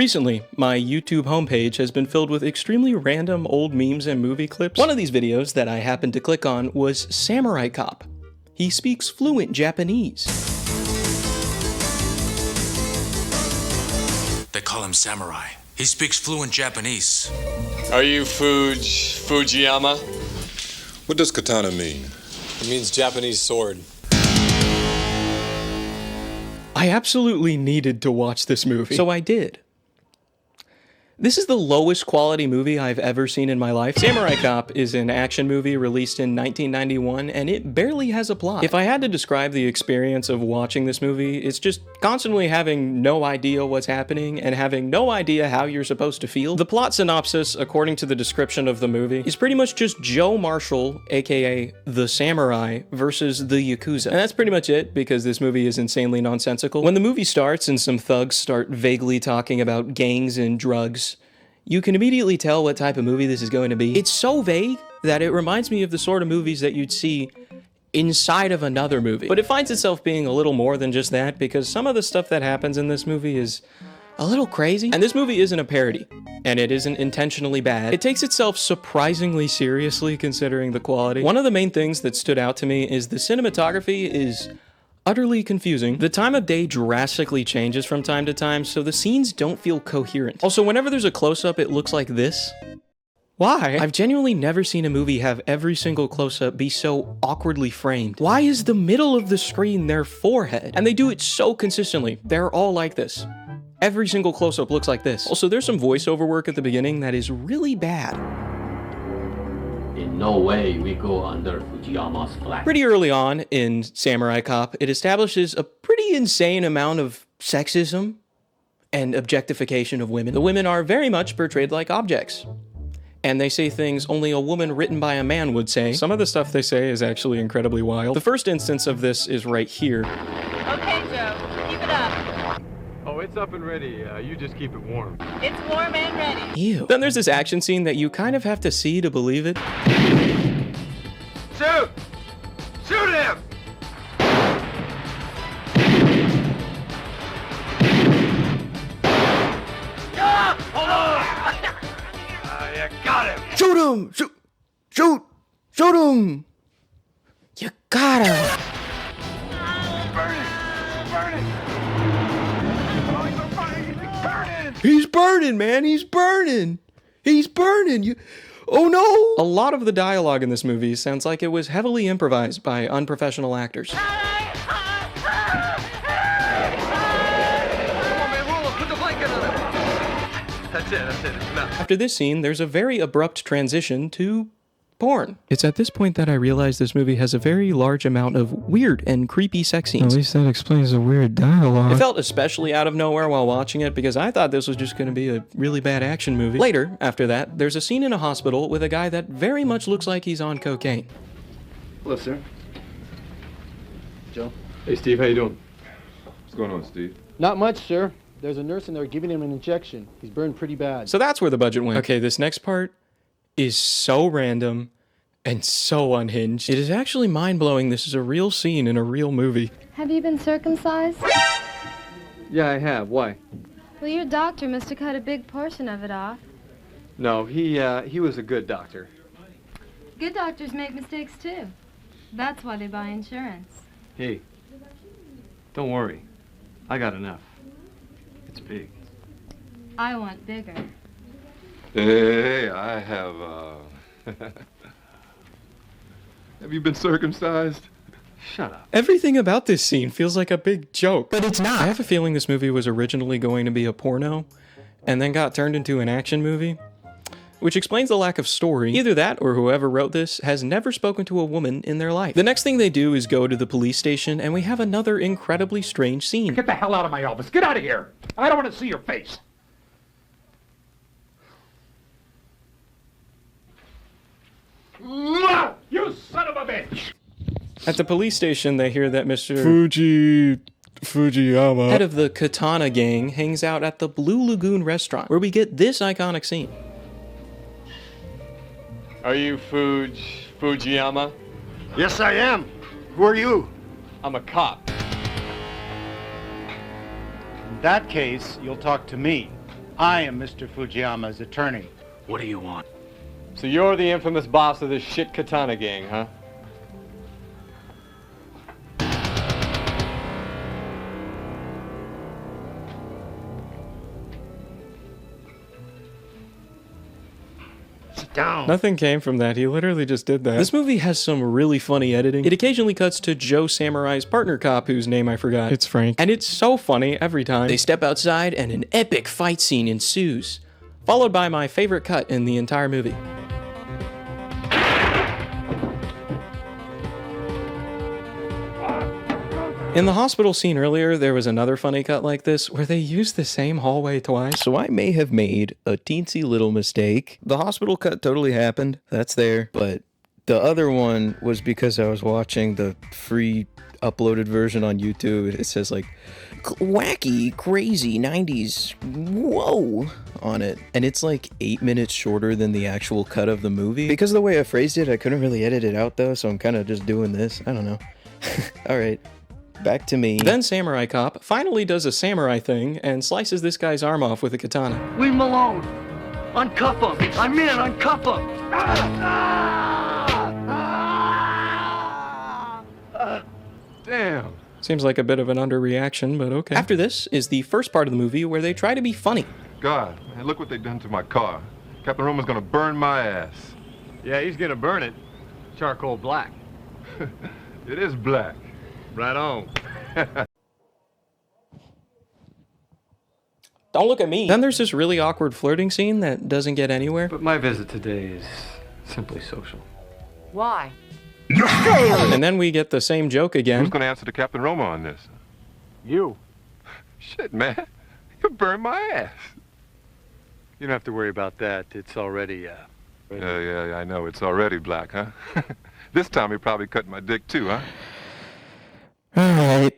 Recently, my YouTube homepage has been filled with extremely random old memes and movie clips. One of these videos that I happened to click on was Samurai Cop. He speaks fluent Japanese. They call him Samurai. He speaks fluent Japanese. Are you Fujiyama? What does katana mean? It means Japanese sword. I absolutely needed to watch this movie, so I did. This is the lowest quality movie I've ever seen in my life. Samurai Cop is an action movie released in 1991, and it barely has a plot. If I had to describe the experience of watching this movie, it's just constantly having no idea what's happening and having no idea how you're supposed to feel. The plot synopsis, according to the description of the movie, is pretty much just Joe Marshall, aka the Samurai, versus the Yakuza. And that's pretty much it, because this movie is insanely nonsensical. When the movie starts and some thugs start vaguely talking about gangs and drugs, you can immediately tell what type of movie this is going to be. It's so vague that it reminds me of the sort of movies that you'd see inside of another movie. But it finds itself being a little more than just that, because some of the stuff that happens in this movie is a little crazy. And this movie isn't a parody, and it isn't intentionally bad. It takes itself surprisingly seriously considering the quality. One of the main things that stood out to me is the cinematography is utterly confusing. The time of day drastically changes from time to time, so the scenes don't feel coherent. Also, whenever there's a close-up, it looks like this. Why? I've genuinely never seen a movie have every single close-up be so awkwardly framed. Why is the middle of the screen their forehead? And they do it so consistently. They're all like this. Every single close-up looks like this. Also, there's some voiceover work at the beginning that is really bad. In no way we go under Fujiyama's flag. Pretty early on in Samurai Cop, it establishes a pretty insane amount of sexism and objectification of women. The women are very much portrayed like objects, and they say things only a woman written by a man would say. Some of the stuff they say is actually incredibly wild. The first instance of this is right here. Okay, Joe, keep it up. Oh, it's up and ready. You just keep it warm. It's warm and ready. Ew. Then there's this action scene that you kind of have to see to believe it. Shoot! Shoot him! Ah! Hold on! You got him! Shoot him! Shoot him! You got him! Burn it! Burn it! Oh, he's on fire! He's burning! He's burning, man! He's burning! He's burning! Oh no! A lot of the dialogue in this movie sounds like it was heavily improvised by unprofessional actors. That's it, it's enough. After this scene, there's a very abrupt transition to porn. It's at this point that I realized this movie has a very large amount of weird and creepy sex scenes. At least that explains the weird dialogue. It felt especially out of nowhere while watching it because I thought this was just going to be a really bad action movie. Later, after that, there's a scene in a hospital with a guy that very much looks like he's on cocaine. Hello, sir. Joe? Hey, Steve, how you doing? What's going on, Steve? Not much, sir. There's a nurse in there giving him an injection. He's burned pretty bad. So that's where the budget went. Okay, this next part is so random and so unhinged. It is actually mind-blowing this is a real scene in a real movie. Have you been circumcised? Yeah, I have. Why? Well, your doctor must have cut a big portion of it off. No, he was a good doctor. Good doctors make mistakes, too. That's why they buy insurance. Hey, don't worry. I got enough. It's big. I want bigger. Hey, I have, Have you been circumcised? Shut up. Everything about this scene feels like a big joke. But it's not. I have a feeling this movie was originally going to be a porno, and then got turned into an action movie, which explains the lack of story. Either that, or whoever wrote this has never spoken to a woman in their life. The next thing they do is go to the police station, and we have another incredibly strange scene. Get the hell out of my office. Get out of here. I don't want to see your face. You son of a bitch! At the police station, they hear that Mr. Fujiyama, head of the Katana gang, hangs out at the Blue Lagoon restaurant, where we get this iconic scene. Are you Fujiyama? Yes, I am. Who are you? I'm a cop. In that case, you'll talk to me. I am Mr. Fujiyama's attorney. What do you want? So you're the infamous boss of this shit katana gang, huh? Sit down. Nothing came from that. He literally just did that. This movie has some really funny editing. It occasionally cuts to Joe Samurai's partner cop, whose name I forgot. It's Frank. And it's so funny every time. They step outside and an epic fight scene ensues, followed by my favorite cut in the entire movie. In the hospital scene earlier, there was another funny cut like this where they used the same hallway twice. So I may have made a teensy little mistake. The hospital cut totally happened. That's there. But the other one was because I was watching the free uploaded version on YouTube. It says like, wacky, crazy 90s, whoa, on it. And it's like 8 minutes shorter than the actual cut of the movie. Because of the way I phrased it, I couldn't really edit it out though, so I'm kind of just doing this. I don't know. All right. Back to me. Then Samurai Cop finally does a samurai thing and slices this guy's arm off with a katana. Leave him alone. Uncuff him. I'm in. Uncuff him. Damn. Seems like a bit of an underreaction, but okay. After this is the first part of the movie where they try to be funny. God, man, look what they done to my car. Captain Roman's gonna burn my ass. Yeah, he's gonna burn it. Charcoal black. It is black. Right on. Don't look at me. Then there's this really awkward flirting scene that doesn't get anywhere. But my visit today is simply social. Why? And then we get the same joke again. Who's gonna answer to Captain Roma on this? You. Shit, man. You burned my ass. You don't have to worry about that. It's already, Yeah, I know. It's already black, huh? This time he probably cut my dick too, huh? Alright.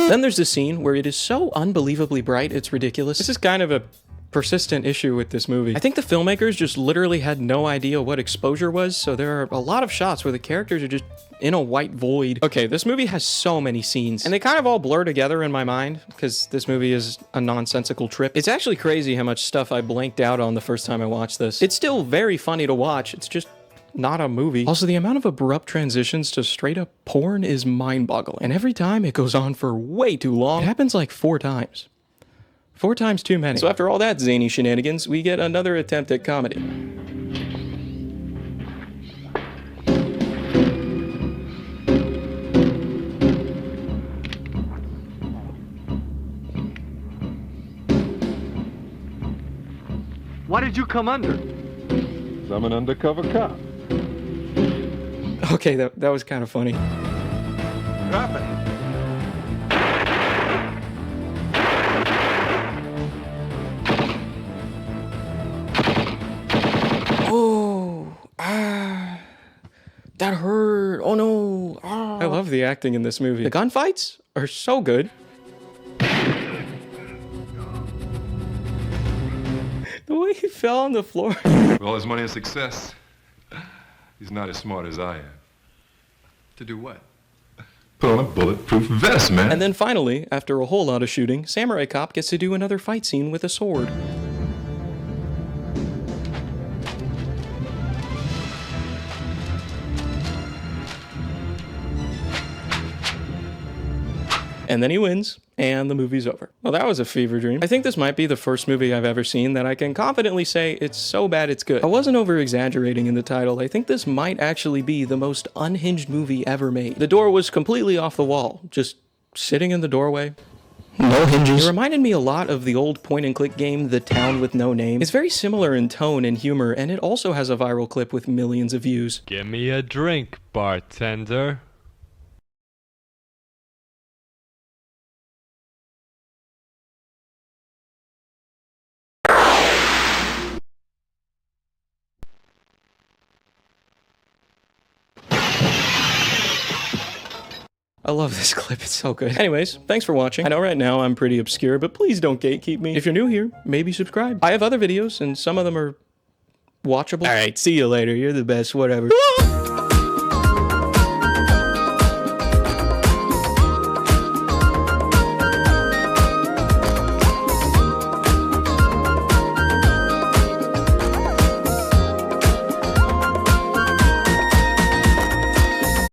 Then there's this scene where it is so unbelievably bright, it's ridiculous. This is kind of a persistent issue with this movie. I think the filmmakers just literally had no idea what exposure was, so there are a lot of shots where the characters are just in a white void. Okay, this movie has so many scenes, and they kind of all blur together in my mind, because this movie is a nonsensical trip. It's actually crazy how much stuff I blanked out on the first time I watched this. It's still very funny to watch, it's just not a movie. Also, the amount of abrupt transitions to straight up porn is mind-boggling. And every time it goes on for way too long. It happens like 4 times. 4 times too many. So after all that zany shenanigans, we get another attempt at comedy. Why did you come under? I'm an undercover cop. Okay, that was kind of funny. Drop it. Oh, that hurt. Oh no. I love the acting in this movie. The gunfights are so good. The way he fell on the floor. With all his money and success, he's not as smart as I am. To do what? Put on a bulletproof vest, man. And then finally, after a whole lot of shooting, Samurai Cop gets to do another fight scene with a sword. And then he wins, and the movie's over. Well, that was a fever dream. I think this might be the first movie I've ever seen that I can confidently say it's so bad it's good. I wasn't over-exaggerating in the title. I think this might actually be the most unhinged movie ever made. The door was completely off the wall, just sitting in the doorway. No hinges. It reminded me a lot of the old point-and-click game, The Town with No Name. It's very similar in tone and humor, and it also has a viral clip with millions of views. Give me a drink, bartender. I love this clip, it's so good. Anyways, thanks for watching. I know right now I'm pretty obscure, but please don't gatekeep me. If you're new here, maybe subscribe. I have other videos, and some of them are watchable. Alright, see you later. You're the best, whatever.